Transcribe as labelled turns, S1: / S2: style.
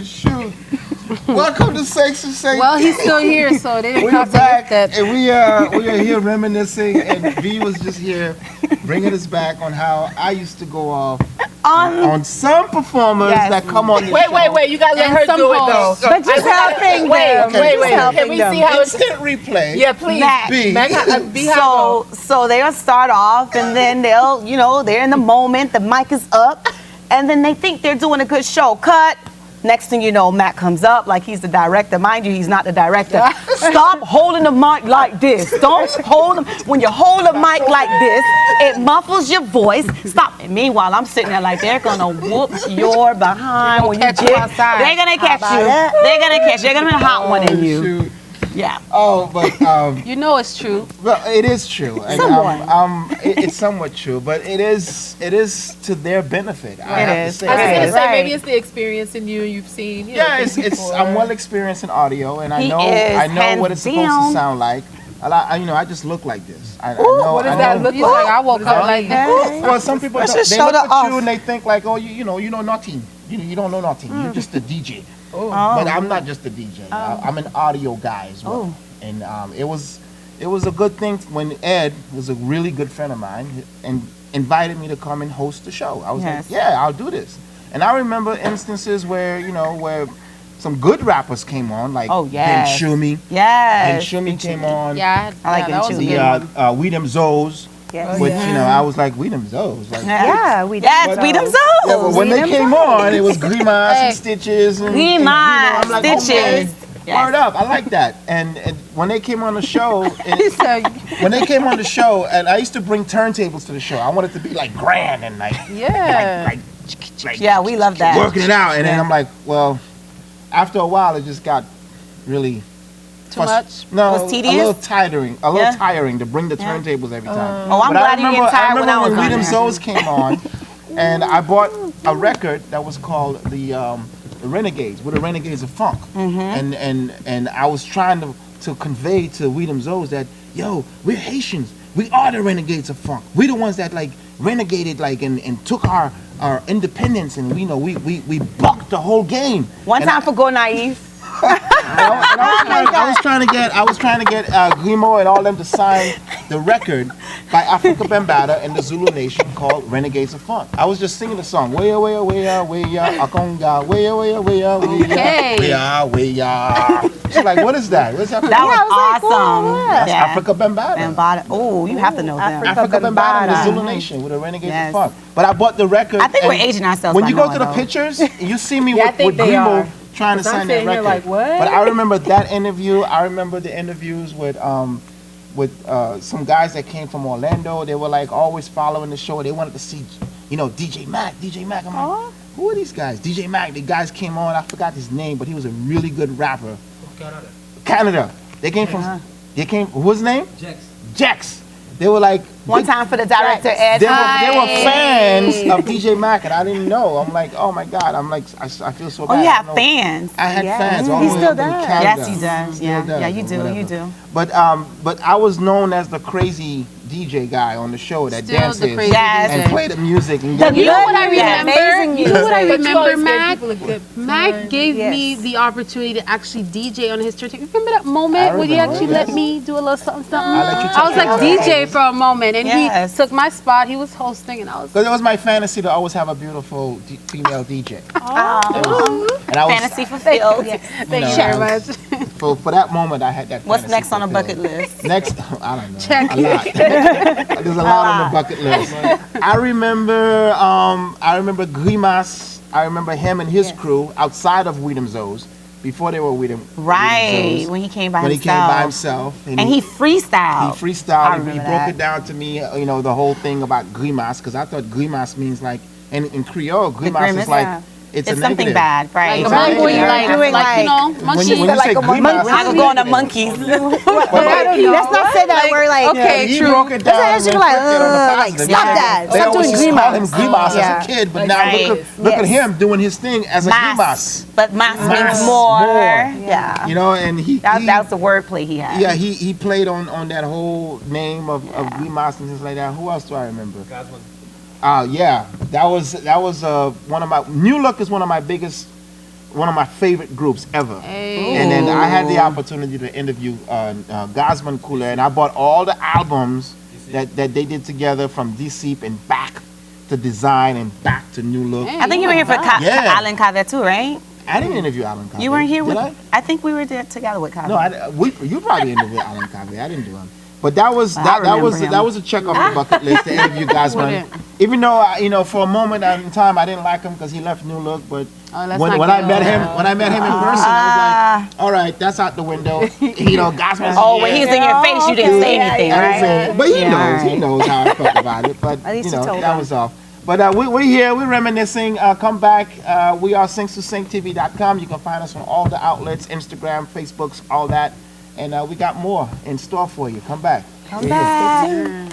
S1: shoot. Welcome to Sex and Say.
S2: Well, he's still here, so they didn't
S1: We are
S2: have to
S1: back,
S2: lift that.
S1: and we are here reminiscing, and V was just here bringing us back on how I used to go off on some performers that come on the show.
S3: Wait, you gotta let her do it though.
S4: But just helping them.
S3: Wait, can we see how it's...
S1: Instant replay.
S3: Yeah, please.
S1: B.
S4: So they'll start off, and then they'll, they're in the moment, the mic is up, and then they think they're doing a good show. Cut. Next thing you know, Matt comes up like he's the director. Mind you, he's not the director. Stop holding the mic like this. Don't hold them. When you hold a mic like this, it muffles your voice. Stop. And meanwhile, I'm sitting there like they're gonna whoop your behind when you jig. They're gonna catch you. They're gonna catch you. They're gonna hot one in you.
S1: Shoot.
S4: Yeah.
S1: Oh, but
S2: It's true.
S1: well, it is true. And,
S4: Somewhat.
S1: it's somewhat true, but it is to their benefit. I have to say.
S3: I was gonna say
S4: Right.
S3: maybe it's the experience in you've seen.
S1: Yeah, I'm well experienced in audio, and I
S4: He
S1: know
S4: is
S1: what it's supposed
S4: hands
S1: to sound like. I just look like this. I know.
S3: What does
S1: I
S3: that
S1: know.
S3: look
S2: He's like, I woke up like that.
S1: Well, some people
S4: Let's
S1: don't,
S4: just
S1: they
S4: show
S1: look
S4: the
S1: at
S4: off.
S1: you and they think like, oh, you know nothing. You don't know nothing. You're just a DJ. But I'm not just a DJ. I'm an audio guy as well. And it was a good thing when Ed was a really good friend of mine and invited me to come and host the show. I was like, yeah, I'll do this. And I remember instances where where some good rappers came on, like Ben Shumi.
S4: Yes.
S1: Ben Shumi came on.
S2: Yeah,
S4: I like
S2: that
S4: Ben
S2: was a
S4: Shumi.
S2: good one.
S1: The We Them Zoes.
S4: Yes.
S1: Which I was like, we them Zoes. Like,
S4: We them Zoes.
S1: yeah, but when they came on, it was Grimas and Stitches and
S4: Grimas,
S1: I'm like,
S4: Stitches.
S1: Okay,
S4: Yes.
S1: word up, I like that. And when they came on the show,
S2: He said,
S1: when they came on the show, and I used to bring turntables to the show. I wanted it to be like grand and like
S4: Yeah, we love that.
S1: working it out. And then I'm like, well, after a while, it just got really
S2: too much?
S1: No,
S4: Was tedious?
S1: a little tiring to bring the turntables every time.
S4: Oh, I'm glad you didn't tire when I was
S1: when
S4: on
S1: We Them
S4: there.
S1: Zoes came on, and I bought a record that was called the Renegades, with the Renegades of Funk, and I was trying to convey to We Them Zoes that we're Haitians, we are the Renegades of Funk, we the ones that like renegaded and took our independence, and we bucked the whole game.
S4: One time for Go Naive.
S1: I was trying to get Grimo and all them to sign the record by Africa Bambaataa and the Zulu Nation called Renegades of Funk. I was just singing the song. Weya, weya, weya, weya, akonga, weya, weya, weya, weya, weya, weya. She's like, what is that? What is that?
S4: That was awesome.
S1: That's Africa Bambaataa.
S4: Oh, you have to know that.
S1: Africa Bambaataa and the Zulu Nation with the Renegades of Funk. But I bought the record.
S4: I think we're aging ourselves.
S1: When you go
S4: by
S1: to
S4: now,
S1: the
S4: though.
S1: pictures, you see me with Grimo trying to sign that record.
S3: Like, what?
S1: But I remember that interview. I remember the interviews with some guys that came from Orlando. They were like always following the show. They wanted to see, DJ Mac. I'm like, who are these guys? DJ Mac. The guys came on. I forgot his name, but he was a really good rapper. Canada. They came from. What's his name? Jex. They were like.
S4: One time for the director, Ed.
S1: They were fans of DJ Mac, and I didn't know. I'm like, oh my God. I'm like, I feel so bad.
S4: Oh, you have fans.
S1: I had fans. All
S4: He
S1: the way
S4: still
S1: up in
S4: does.
S1: Canada.
S4: Yes, he does.
S1: Still
S4: Yeah,
S1: does,
S4: yeah, you
S1: or
S4: do.
S1: whatever.
S4: You do.
S1: But I was known as the crazy DJ guy on the show that
S2: Still
S1: dances
S2: the crazy
S1: and
S2: DJ.
S1: play the music. And
S2: You know what I remember?
S4: Amazing
S2: You know what I
S3: But you
S2: remember,
S3: always gave
S2: Mac?
S3: people a good
S2: Mac
S3: time.
S2: gave me the opportunity to actually DJ on his church. Remember that moment when he
S1: remember,
S2: actually
S1: yes.
S2: let me do a little something?
S1: I let you
S2: I was like DJ for a moment, and
S4: Yes.
S2: he took my spot. He was hosting, and I was
S1: Because it was my fantasy to always have a beautiful female DJ.
S4: Oh.
S1: And I was,
S4: Fantasy fulfilled.
S2: thank you very much.
S1: for that moment, I had that
S4: What's
S1: fantasy
S4: next on the
S1: fulfilled.
S4: bucket list?
S1: Next, I don't know.
S2: Check
S1: a lot. There's a lot on the bucket list. I remember Grimas. I remember him and his crew outside of We Them Zoes before they were We Them
S4: Right,
S1: Zoes.
S4: when he came by
S1: When he came by
S4: himself.
S1: himself.
S4: And he freestyled.
S1: He freestyled.
S4: I
S1: He
S4: remember
S1: broke
S4: that.
S1: it down to me, the whole thing about Grimas, because I thought Grimas means like, in Creole, Grimas
S4: grimace,
S1: is like,
S4: yeah.
S1: it's a
S4: It's something
S1: negative.
S4: bad, right?
S2: Like a
S1: It's a
S2: monkey,
S1: negative. When you say
S4: like a monkey.
S1: Grimas,
S4: I could go on a monkeys.
S5: Let's not say that word like.
S2: Okay,
S1: he
S2: true.
S1: broke it down.
S5: That's
S1: and
S5: actually like,
S1: flipped it on the positive.
S5: stop
S1: He
S5: that.
S1: said- They
S5: Stop
S1: always
S5: doing
S1: just called him
S5: Grimas.
S1: Grimas
S5: Yeah.
S1: as a kid, but now look at him doing his thing as a Grimas.
S4: Mas. But mas
S1: Mas,
S4: means more.
S1: more.
S4: Yeah.
S1: And
S4: That was the wordplay he had.
S1: yeah, he played on that whole name of Grimas and things like that. Who else do I remember? Yeah, that was one of my. New Look is one of my biggest one of my favorite groups ever. And then I had the opportunity to interview Gosman Cooler, and I bought all the albums that they did together from D-Seep and back to Design and back to New Look.
S4: I think you were here for Alan Kaveh too, right?
S1: I didn't interview Alan Kaveh.
S4: You weren't here with.
S1: I?
S4: I think we were there together with Kaveh.
S1: No, you probably interviewed Alan Kaveh. I didn't do him. But that was a check off the bucket list to interview Gosman. Even though for a moment in time I didn't like him because he left New Look, but when I met him in person, I was like, all right, that's out the window. Gosman.
S4: Oh, when he's in your face, you didn't say anything, right?
S1: But he knows how I felt about it. But that was off. But we're here, we're reminiscing. Come back. We are sing2singtv.com. You can find us on all the outlets, Instagram, Facebooks, all that. And we got more in store for you. Come back.
S4: Come back.